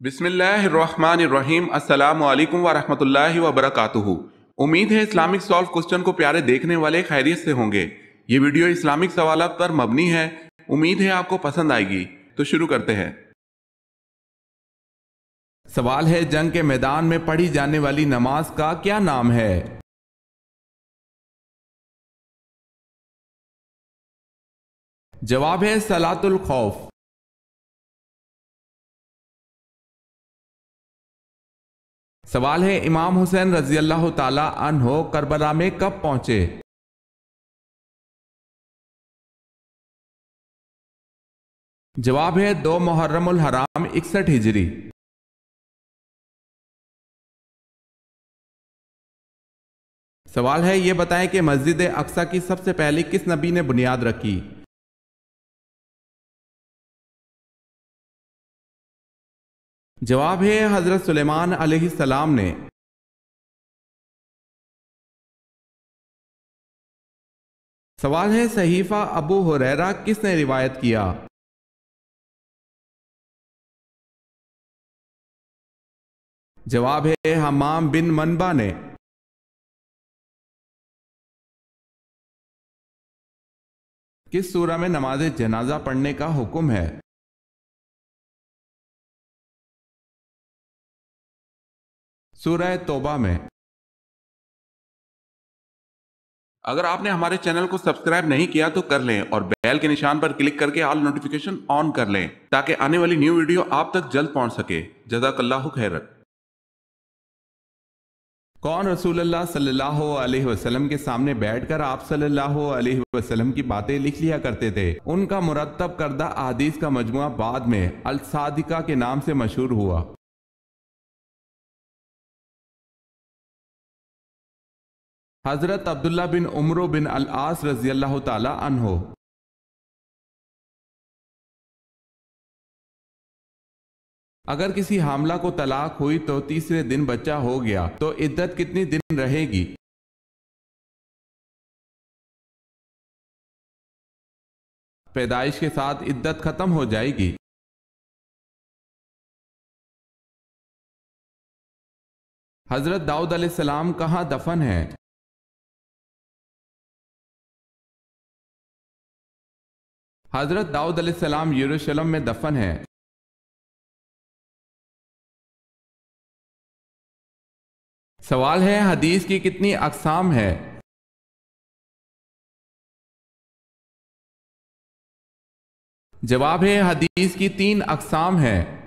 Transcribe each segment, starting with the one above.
बिस्मिल्लाहिर्रहमानिर्रहीम। अस्सलामु अलैकुम वरहमतुल्लाहि वबरकातुहू। उम्मीद है इस्लामिक सॉल्व क्वेश्चन को प्यारे देखने वाले खैरियत से होंगे। ये वीडियो इस्लामिक सवालात पर मबनी है। उम्मीद है आपको पसंद आएगी। तो शुरू करते हैं। सवाल है, जंग के मैदान में पढ़ी जाने वाली नमाज का क्या नाम है? जवाब है सलातुल खौफ। सवाल है, इमाम हुसैन रजी अल्लाह ताला अन्हो करबला में कब पहुंचे? जवाब है 2 मुहर्रमुल हराम 61 हिजरी। सवाल है, यह बताएं कि मस्जिद अक्सा की सबसे पहले किस नबी ने बुनियाद रखी? जवाब है हजरत सुलेमान अलैहिस्सलाम ने। सवाल है, सहीफा अबू हुरैरा किसने रिवायत किया? जवाब है हमाम बिन मनबा ने। किस सूरा में नमाज जनाजा पढ़ने का हुक्म है? सूरह तौबा में। अगर आपने हमारे चैनल को सब्सक्राइब नहीं किया तो कर लें और बेल के निशान पर क्लिक करके ऑल नोटिफिकेशन ऑन कर लें ताकि आने वाली न्यू वीडियो आप तक जल्द पहुंच सके। जज़ाकल्लाहु खैरन। कौन रसूलुल्लाह सल्लल्लाहु अलैहि वसल्लम के सामने बैठकर आप सल्लल्लाहु अलैहि वसल्लम की बातें लिख लिया करते थे? उनका मुरत्तब करदा अहादीस का मजमुआ बाद में अल सादिका के नाम से मशहूर हुआ। हजरत अब्दुल्ला बिन उमरो बिन अल आस रजी अल्लाह ताला अन्हो। अगर किसी हामला को तलाक हुई तो तीसरे दिन बच्चा हो गया तो इद्दत कितनी दिन रहेगी? पैदाइश के साथ इद्दत खत्म हो जाएगी। हजरत दाऊद अलैहिस्सलाम कहाँ दफन है? हजरत दाऊद अलैहिस्सलाम यरूशलेम में दफन है। सवाल है, हदीस की कितनी अक़साम है? जवाब है हदीस की 3 अक़साम है।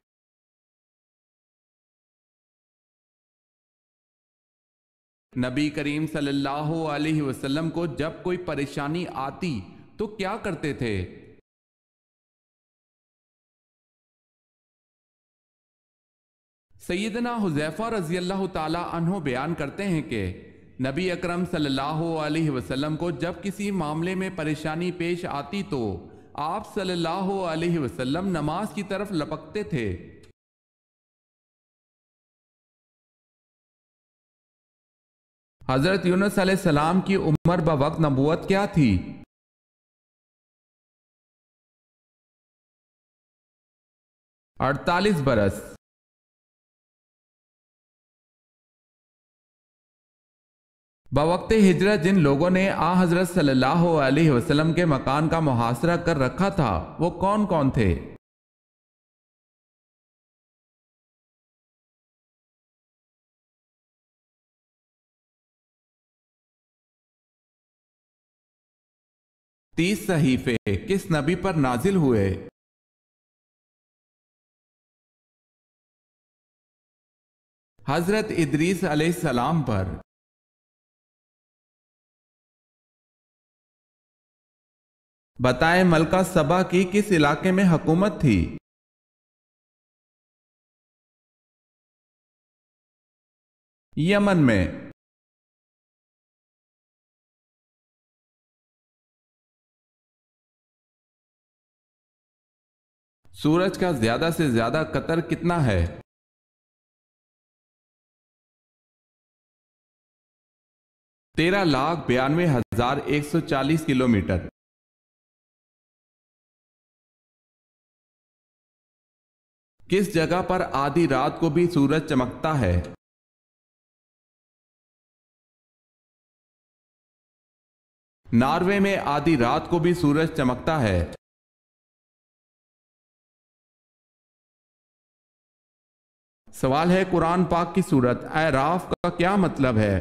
नबी करीम सल्लल्लाहु अलैहि वसल्लम को जब कोई परेशानी आती तो क्या करते थे? सैयदना हुज़ैफा रजी अल्लाह ताला अन्हो बयान करते हैं कि नबी अकरम सल्लल्लाहु अलैहि वसल्लम को जब किसी मामले में परेशानी पेश आती तो आप सल्लल्लाहु अलैहि वसल्लम नमाज की तरफ लपकते थे। हजरत यूनुस अलैहिस्सलाम की उम्र बवक्त नबूवत क्या थी? 48 बरस। बवक्ते हिजरत जिन लोगों ने आ हजरत सल्लल्लाहु अलैहि वसल्लम के मकान का मुहासरा कर रखा था वो कौन कौन थे? तीस सहीफे किस नबी पर नाजिल हुए? हजरत इदरीस अलैहिस्सलाम पर। बताएं मलका सबा की किस इलाके में हुकूमत थी? यमन में। सूरज का ज्यादा से ज्यादा कतर कितना है? 13,92,140 किलोमीटर। किस जगह पर आधी रात को भी सूरज चमकता है? नॉर्वे में आधी रात को भी सूरज चमकता है। सवाल है, कुरान पाक की सूरत अराफ का क्या मतलब है?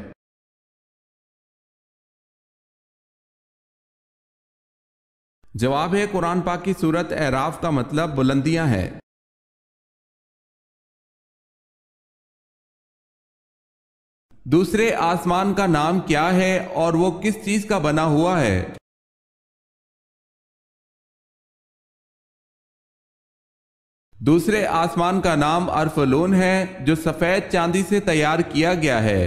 जवाब है, कुरान पाक की सूरत अराफ का मतलब बुलंदियां है। दूसरे आसमान का नाम क्या है और वो किस चीज का बना हुआ है? दूसरे आसमान का नाम अरफलून है, जो सफेद चांदी से तैयार किया गया है।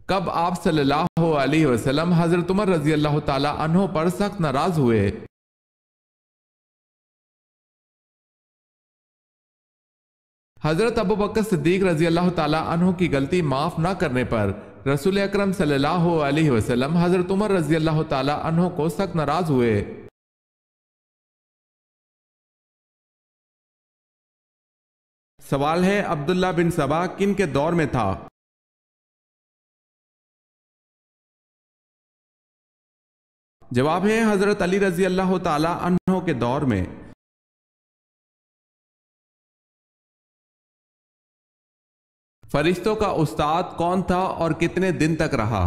कब आप सल्लल्लाहु अलैहि वसल्लम हजरत उमर रजी अल्लाह ताला अन्हो पर सख्त नाराज हुए? हजरत अबू बकर सिद्दीक रजी अल्लाह ताला अन्हो की गलती माफ ना करने पर रसूल अकरम सल्लल्लाहु अलैहि वसल्लम हजरत उमर रजी अल्लाह ताला अन्हो को सख्त नाराज हुए। सवाल है, अब्दुल्ला बिन सबा किन के दौर में था? जवाब है, हजरत अली रजी अल्लाह ताला अन्हो के दौर में। फरिश्तों का उस्ताद कौन था और कितने दिन तक रहा?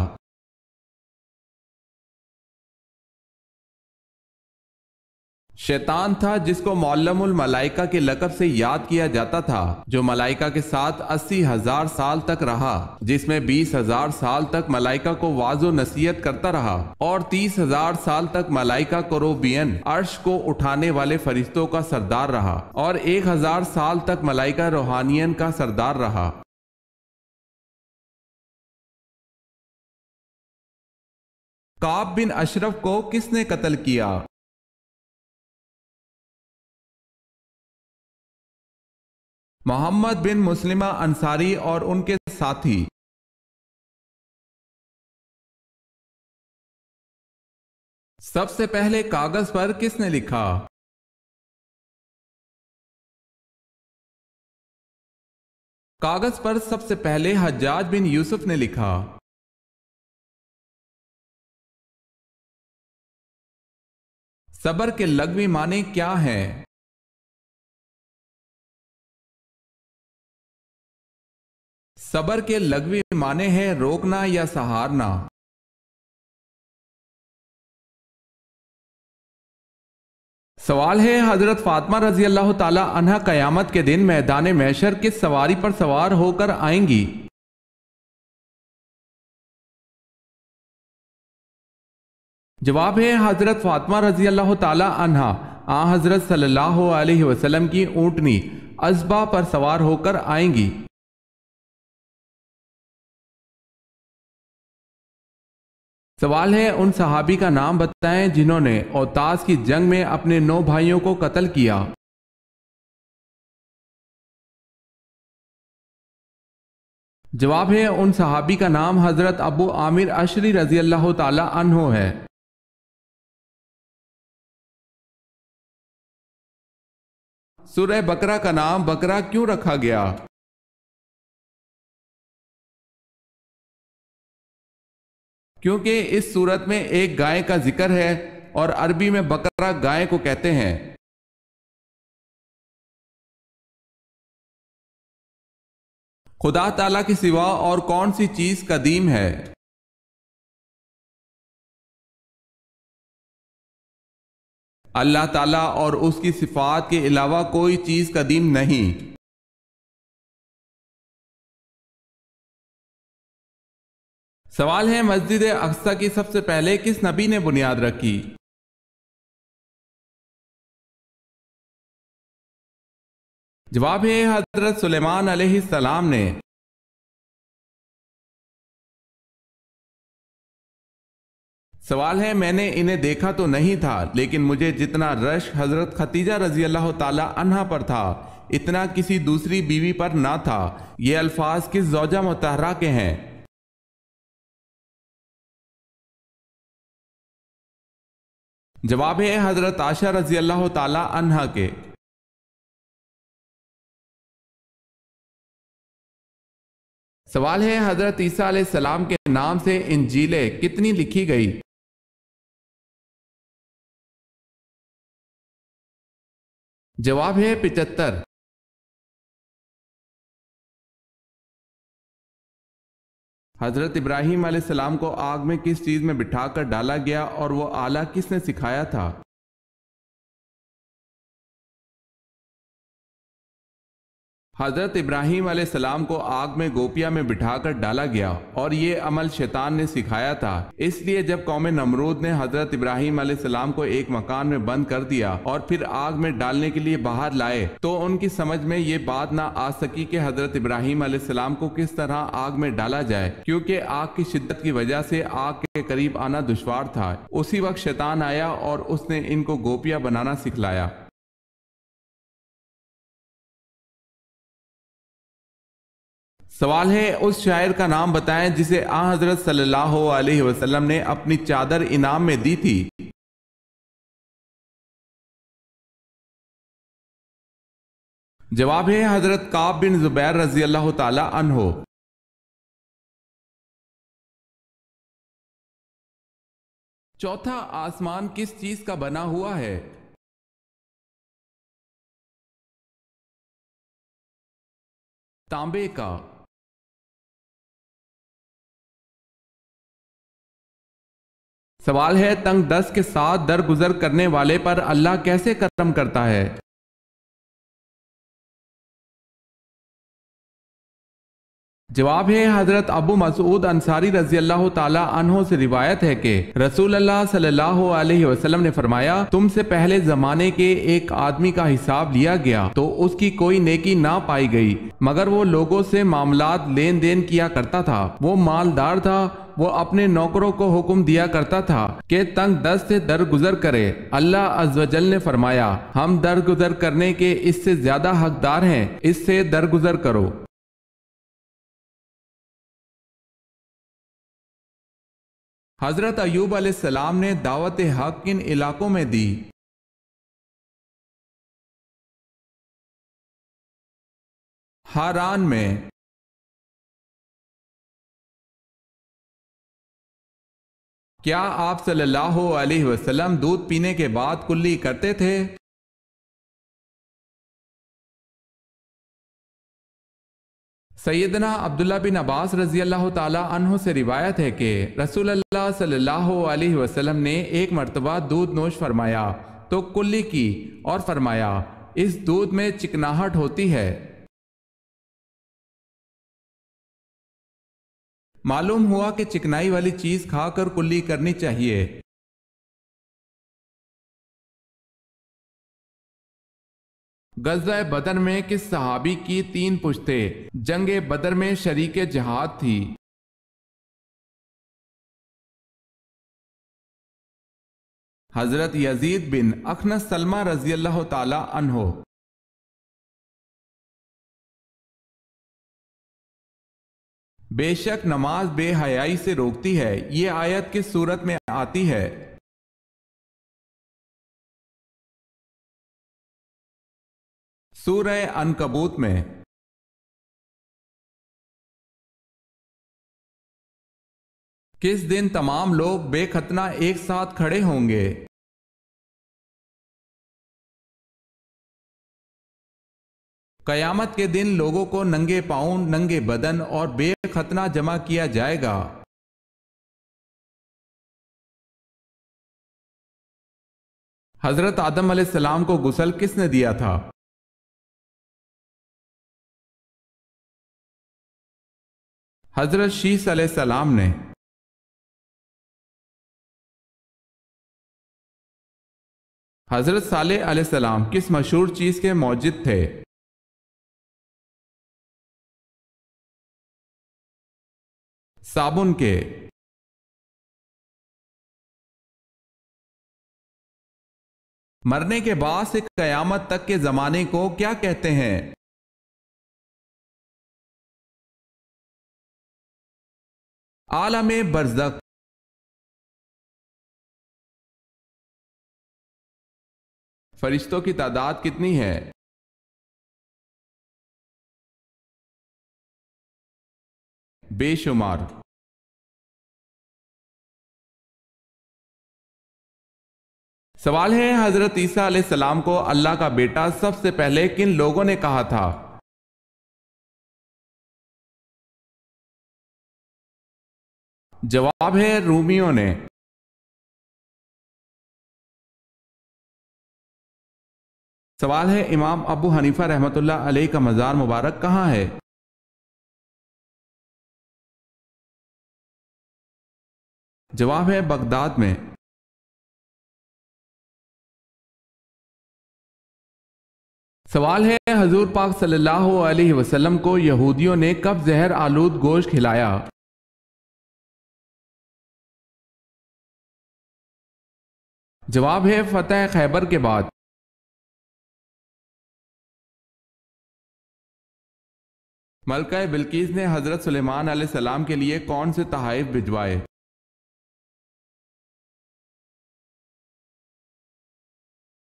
शैतान था, जिसको मौल्लमुल मलाइका के लक़ब से याद किया जाता था, जो मलाइका के साथ 80,000 साल तक रहा, जिसमें 20,000 साल तक मलाइका को वाजो नसीहत करता रहा और 30,000 साल तक मलाइका करोबियन अर्श को उठाने वाले फरिश्तों का सरदार रहा और 1,000 साल तक मलाइका रूहानियन का सरदार रहा। काब बिन अशरफ को किसने कत्ल किया? मोहम्मद बिन मुस्लिमा अंसारी और उनके साथी। सबसे पहले कागज पर किसने लिखा? कागज पर सबसे पहले हज्जाज बिन यूसुफ ने लिखा। सबर के लग़वी माने क्या हैं? सबर के लग़वी माने हैं रोकना या सहारना। सवाल है, हजरत फातिमा रजी अल्लाह ताला अन्हा कयामत के दिन मैदान महशर किस सवारी पर सवार होकर आएंगी? जवाब है, हजरत फातिमा रजी अल्लाह ताला अन्हा आ हजरत सल्लल्लाहु अलैहि वसल्लम की ऊंटनी अज़बा पर सवार होकर आएंगी। सवाल है, उन सहाबी का नाम बताएं जिन्होंने औतास की जंग में अपने 9 भाइयों को कत्ल किया। जवाब है, उन सहाबी का नाम हजरत अबू आमिर अशरी रजी अल्लाह ताला अन्हो है। सूरह बकरा का नाम बकरा क्यों रखा गया? क्योंकि इस सूरत में एक गाय का जिक्र है और अरबी में बकरा गाय को कहते हैं। खुदा ताला के सिवा और कौन सी चीज कदीम है? अल्लाह ताला और उसकी सिफात के अलावा कोई चीज कदीम नहीं। सवाल है, मस्जिद अक्सा की सबसे पहले किस नबी ने बुनियाद रखी? जवाब है, हजरत सुलेमान अलैहिस्सलाम ने। सवाल है, मैंने इन्हें देखा तो नहीं था, लेकिन मुझे जितना रश हजरत खतीजा रजी अल्लाह ताला अन्हा पर था, इतना किसी दूसरी बीवी पर ना था। ये अल्फाज किस ज़ौजा मुतहरा के हैं? जवाब है हजरत आयशा रजी अल्लाह ताला अन्हा के। सवाल है हजरत ईसा अलैहिस्सलाम के नाम से इंजीलें कितनी लिखी गई? जवाब है 75। हजरत इब्राहीम अलैहिस्सलाम को आग में किस चीज में बिठाकर डाला गया और वो आला किसने सिखाया था? हजरत इब्राहीम अलैहिस्सलाम को आग में गोपिया में बिठाकर डाला गया और ये अमल शैतान ने सिखाया था। इसलिए जब कौम नमरूद ने हजरत इब्राहीम अलैहिस्सलाम को एक मकान में बंद कर दिया और फिर आग में डालने के लिए बाहर लाए तो उनकी समझ में ये बात ना आ सकी कि हजरत इब्राहीम अलैहिस्सलाम को किस तरह आग में डाला जाए, क्योंकि आग की शिद्दत की वजह से आग के करीब आना दुश्वार था। उसी वक्त शैतान आया और उसने इनको गोपिया बनाना सिखलाया। सवाल है उस शायर का नाम बताएं जिसे आ हजरत सल्लल्लाहु अलैहि वसल्लम ने अपनी चादर इनाम में दी थी। जवाब है हजरत काब बिन जुबैर रजी अल्लाह ताला अन्हो। चौथा आसमान किस चीज का बना हुआ है? तांबे का। सवाल है तंग दस्त के साथ दरगुजर करने वाले पर अल्लाह कैसे करम करता है? जवाब है हजरत अबू मसूद अंसारी रजी अल्लाह ताला अन्हो से रिवायत है कि रसूल अल्लाह सल्लल्लाहु अलैहि वसल्लम ने फरमाया, तुमसे पहले जमाने के एक आदमी का हिसाब लिया गया तो उसकी कोई नेकी ना पाई गई मगर वो लोगों से मामलात लेन देन किया करता था। वो मालदार था। वो अपने नौकरों को हुक्म दिया करता था कि तंग दस्त से दरगुजर करे। अल्लाह अज़्वजल ने फरमाया, हम दरगुजर करने के इससे ज्यादा हकदार हैं, इससे दरगुजर करो। हजरत अयूब अलैहिस्सलाम ने दावत हक किन इलाकों में दी? हारान में। क्या आप सल्लल्लाहु अलैहि वसल्लम दूध पीने के बाद कुल्ली करते थे? सैयदना अब्दुल्ला बिन अब्बास रजी अल्लाह ताला अन्हो से रिवायत है कि रसूल अल्लाह सल्लल्लाहु अलैहि वसल्लम ने एक मर्तबा दूध नोश फरमाया तो कुल्ली की और फरमाया, इस दूध में चिकनाहट होती है। मालूम हुआ कि चिकनाई वाली चीज खाकर कुल्ली करनी चाहिए। गज़वा बदर में किस सहाबी की 3 पुश्तें जंगे बदर में शरीके जहाद थी? हजरत यजीद बिन अखनस सलमा रजी अल्लाह ताला अन्हो। बेशक नमाज बेहयाई से रोकती है, ये आयत किस सूरत में आती है? सूरह अनकबूत में। किस दिन तमाम लोग बेखतना एक साथ खड़े होंगे? कयामत के दिन लोगों को नंगे पांव, नंगे बदन और बेखतना जमा किया जाएगा। हजरत आदम अलैहिस्सलाम को गुस्ल किसने दिया था? हजरत शीस अलैहिस्सलाम ने। हजरत सालेह अलैहिस्सलाम किस मशहूर चीज के मौजिद थे? साबुन के। मरने के बाद से कयामत तक के जमाने को क्या कहते हैं? आलम बरज़ख। फरिश्तों की तादाद कितनी है? बेशुमार। सवाल है, हजरत ईसा अलैहिस्सलाम को अल्लाह का बेटा सबसे पहले किन लोगों ने कहा था? जवाब है रूमियों ने। सवाल है, इमाम अबू हनीफा रहमतुल्लाह अलैह का मज़ार मुबारक कहाँ है? जवाब है बगदाद में। सवाल है, हजूर पाक सल्लल्लाहु अलैहि वसल्लम को यहूदियों ने कब जहर आलूद गोश्त खिलाया? जवाब है फतह खैबर के बाद। मलका बिल्कीस ने हजरत सुलेमान अलैहिस्सलाम के लिए कौन से तहाइफ भिजवाए?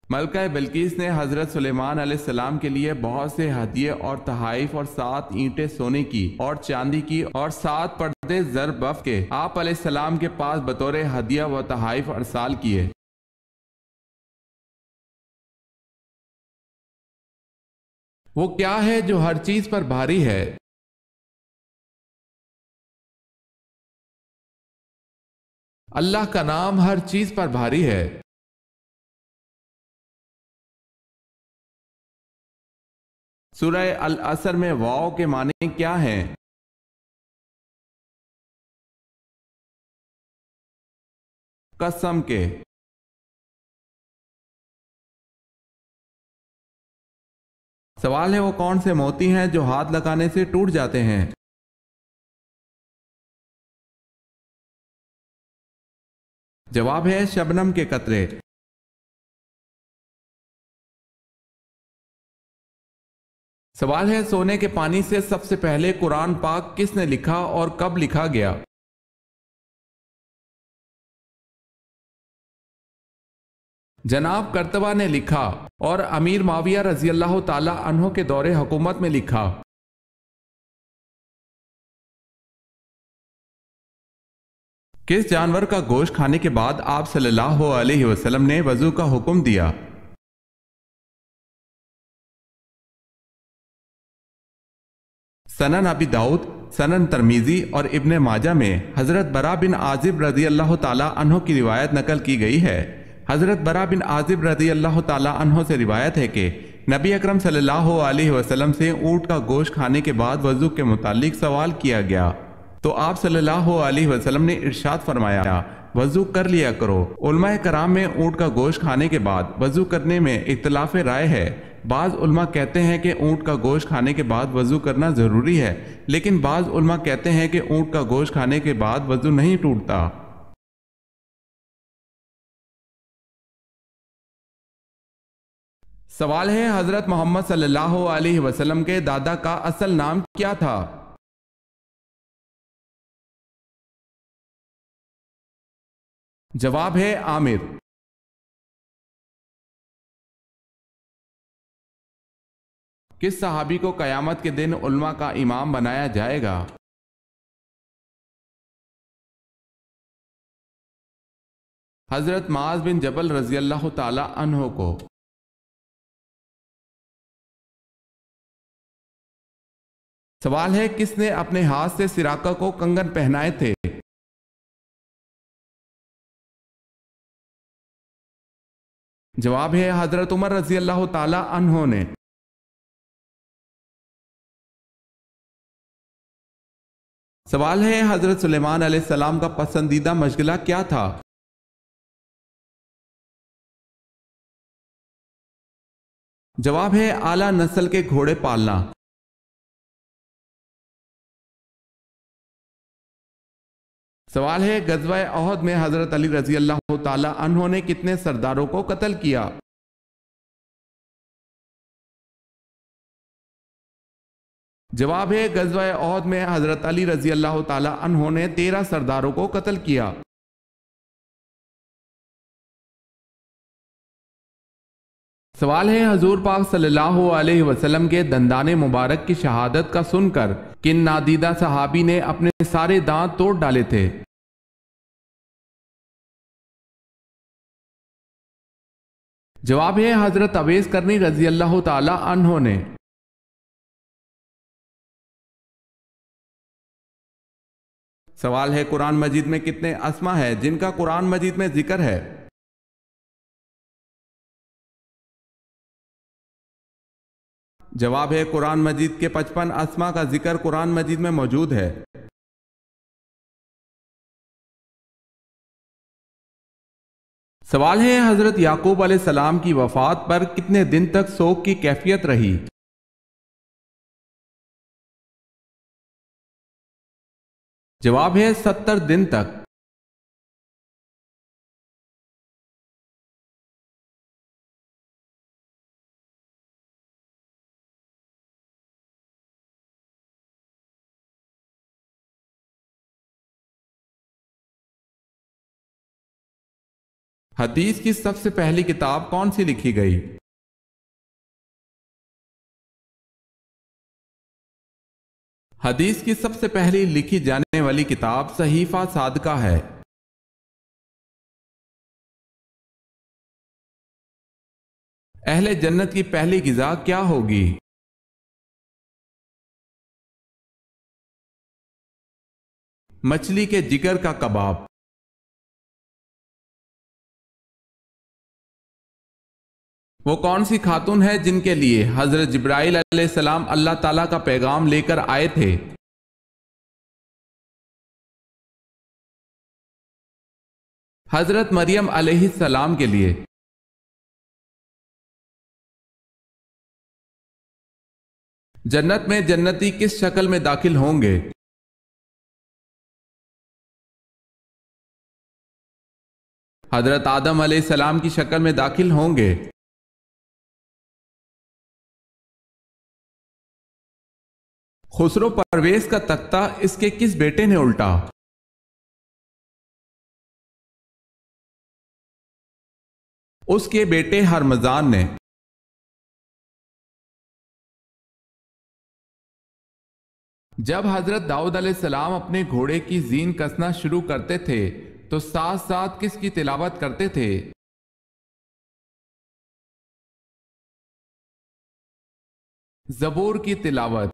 मलका बिल्कीस ने हजरत सुलेमान अलैहिस्सलाम के लिए बहुत से हदिये और तहाइफ और 7 ईंटें सोने की और चांदी की और 7 पर्दे जर बफ के आप अलैहिस्सलाम के पास बतौर हदिया व तहाइफ अरसाल किए। वो क्या है जो हर चीज पर भारी है? अल्लाह का नाम हर चीज पर भारी है। सूरह अल असर में वाव के माने क्या हैं? कसम के। सवाल है, वो कौन से मोती हैं जो हाथ लगाने से टूट जाते हैं? जवाब है शबनम के कतरे। सवाल है, सोने के पानी से सबसे पहले कुरान पाक किसने लिखा और कब लिखा गया? जनाब करतबा ने लिखा और अमीर माविया रजी अल्लाह ताला अन्हो के दौरे हुकूमत में लिखा। किस जानवर का गोश्त खाने के बाद आप सल्लल्लाहु अलैहि वसल्लम ने वजू का हुक्म दिया? सनन अबी दाऊद, सनन तरमीजी और इब्ने माजा में हजरत बरा बिन आजिब रजी अल्लाह ताला अन्हो की रिवायत नकल की गई है। हजरत बरा बिन आजिब रजी अल्लाह ताला अन्हो से रिवायत है कि नबी अकरम सल्लल्लाहु अलैहि वसल्लम से ऊँट का गोश्त खाने के बाद वजू के मुतालिक सवाल किया गया तो आप सल्लल्लाहु अलैहि वसल्लम ने इरशाद फरमाया, वजू कर लिया करो। उलमाए कराम में ऊँट का गोश्त खाने के बाद वजू करने में इख्तिलाफ राय है। बाज़ उलमा कहते हैं कि ऊँट का गोश्त खाने के बाद वजू करना ज़रूरी है, लेकिन बाज़ उलमा कहते हैं कि ऊँट का गोश्त खाने के बाद वजू नहीं टूटता। सवाल है, हजरत मोहम्मद सल्लल्लाहु अलैहि वसल्लम के दादा का असल नाम क्या था? जवाब है आमिर। किस सहाबी को कयामत के दिन उल्मा का इमाम बनाया जाएगा? हजरत माज बिन जबल रजी अल्लाह ताला अन्हो को। सवाल है, किसने अपने हाथ से सिराका को कंगन पहनाए थे? जवाब है हजरत उमर रजी अल्लाह ताला अन्हो ने। सवाल है, हजरत सुलेमान अलैहिस्सलाम का पसंदीदा मशगला क्या था? जवाब है आला नस्ल के घोड़े पालना। सवाल है, गज़वा ओहद में हजरत अली रजी अल्लाह ताला अन्हो ने कितने सरदारों को कत्ल किया? जवाब है, गज़वा ओहद में हजरत अली रजी अल्लाह ताला अन्हो ने 13 सरदारों को कत्ल किया। सवाल है, हजूर पाक सल्लल्लाहु अलैहि वसल्लम के दंदाने मुबारक की शहादत का सुनकर किन नादीदा सहाबी ने अपने सारे दांत तोड़ डाले थे? जवाब है हजरत अवैस करनी रजी अल्लाह ताला अन्हो ने। सवाल है, कुरान मजीद में कितने अस्मा है जिनका कुरान मजीद में जिक्र है? जवाब है, कुरान मजीद के 55 अस्मा का जिक्र कुरान मजीद में मौजूद है। सवाल है, हजरत याकूब अलैहिस्सलाम की वफात पर कितने दिन तक शोक की कैफियत रही? जवाब है 70 दिन तक। हदीस की सबसे पहली किताब कौन सी लिखी गई? हदीस की सबसे पहली लिखी जाने वाली किताब सहीफा सादका है। अहले जन्नत की पहली गिज़ा क्या होगी? मछली के जिगर का कबाब। वो कौन सी खातून है जिनके लिए हजरत जिब्राइल अलैहिस्सलाम अल्लाह ताला का पैगाम लेकर आए थे? हजरत मरियम अलैहिस्सलाम के लिए। जन्नत में जन्नती किस शक्ल में दाखिल होंगे? हजरत आदम अलैहिस्सलाम की शक्ल में दाखिल होंगे। खुसरो परवेज का तख्ता इसके किस बेटे ने उल्टा? उसके बेटे हरमजान ने। जब हजरत दाऊद अलैहिस्सलाम अपने घोड़े की जीन कसना शुरू करते थे तो साथ साथ किसकी तिलावत करते थे? जबूर की तिलावत।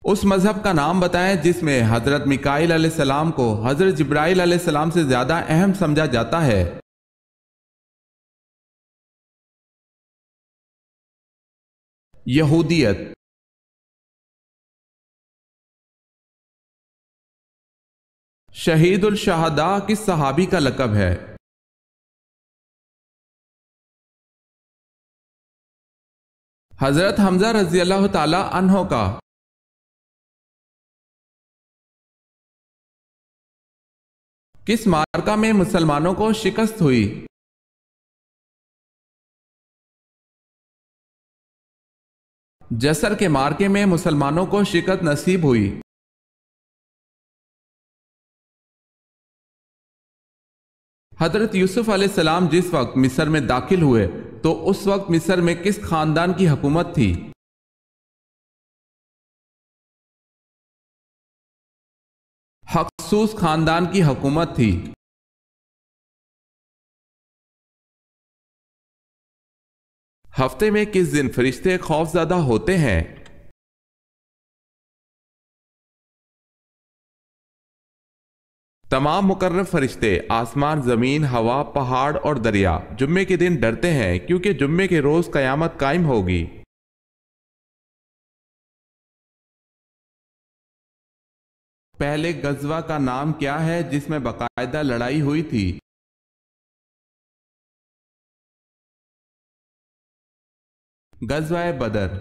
उस मजहब का नाम बताएं जिसमें हजरत मिकाईल अलैहिस्सलाम को हजरत जिब्राइल अलैहिस्सलाम से ज्यादा अहम समझा जाता है। यहूदियत। शहीदुल शहदा किस सहाबी का लक़ब है? हजरत हमजा रजी अल्लाह ताला अन्हो का। किस मार्का में मुसलमानों को शिकस्त हुई? जसर के मार्के में मुसलमानों को शिकस्त नसीब हुई। हजरत यूसुफ अलैहिस्सलाम जिस वक्त मिस्र में दाखिल हुए तो उस वक्त मिस्र में किस खानदान की हुकूमत थी? हक्सूस खानदान की हुकूमत थी। हफ्ते में किस दिन फरिश्ते खौफजदा होते हैं? तमाम मुकर्रब फरिश्ते आसमान, जमीन, हवा, पहाड़ और दरिया जुम्मे के दिन डरते हैं क्योंकि जुम्मे के रोज कयामत कायम होगी। पहले गजवा का नाम क्या है जिसमें बाकायदा लड़ाई हुई थी? गजवा बदर।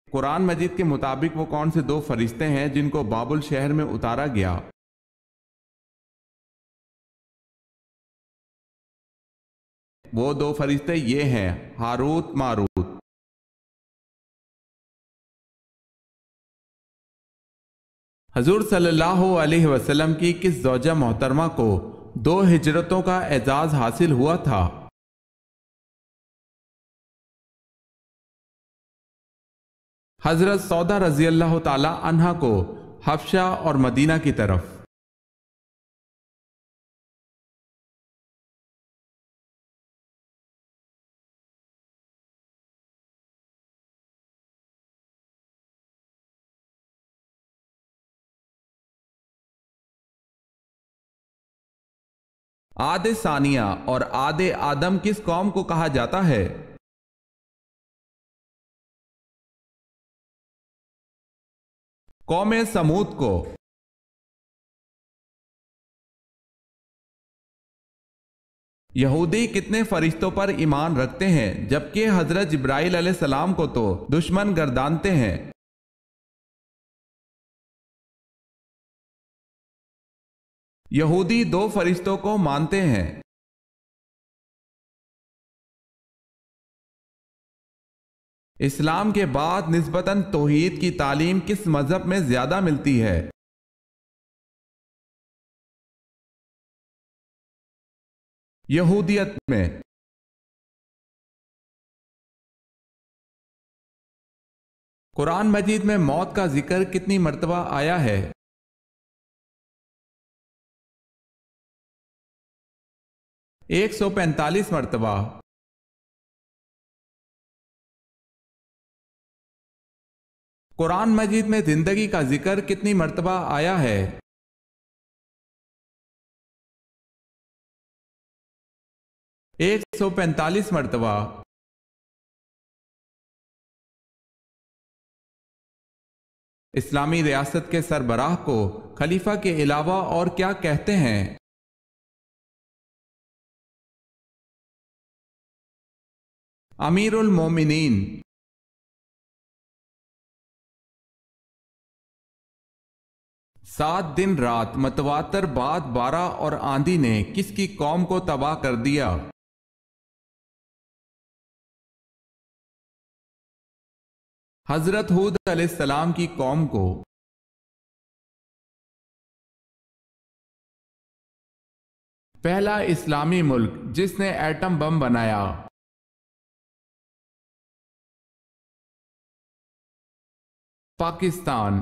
कुरान मजीद के मुताबिक वो कौन से दो फरिश्ते हैं जिनको बाबुल शहर में उतारा गया? वो दो फरिश्ते ये हैं, हारूत मारूत। हजूर सल्लल्लाहु अलैहि वसल्लम की किस ज़ौजा मोहतरमा को 2 हिजरतों का एजाज़ हासिल हुआ था? हजरत सौदा रजी अल्लाह ताला अन्हा को हफ्शा और मदीना की तरफ। आदे सानिया और आदे आदम किस कौम को कहा जाता है? कौम समूद को। यहूदी कितने फरिश्तों पर ईमान रखते हैं जबकि हजरत जिब्राइल अलैहिस्सलाम को तो दुश्मन गर्दानते हैं? यहूदी 2 फरिश्तों को मानते हैं। इस्लाम के बाद निस्बतन तौहीद की तालीम किस मजहब में ज्यादा मिलती है? यहूदियत में। कुरान मजीद में मौत का जिक्र कितनी मर्तबा आया है? 145 मर्तबा। कुरान मजीद में जिंदगी का जिक्र कितनी मर्तबा आया है? 145 मर्तबा। इस्लामी रियासत के सरबराह को खलीफा के अलावा और क्या कहते हैं? अमीरुल मोमिनीन। 7 दिन रात मतवातर बाद 12 और आंधी ने किसकी कौम को तबाह कर दिया? हजरत हूद अलैहिस्सलाम की कौम को। पहला इस्लामी मुल्क जिसने एटम बम बनाया? पाकिस्तान।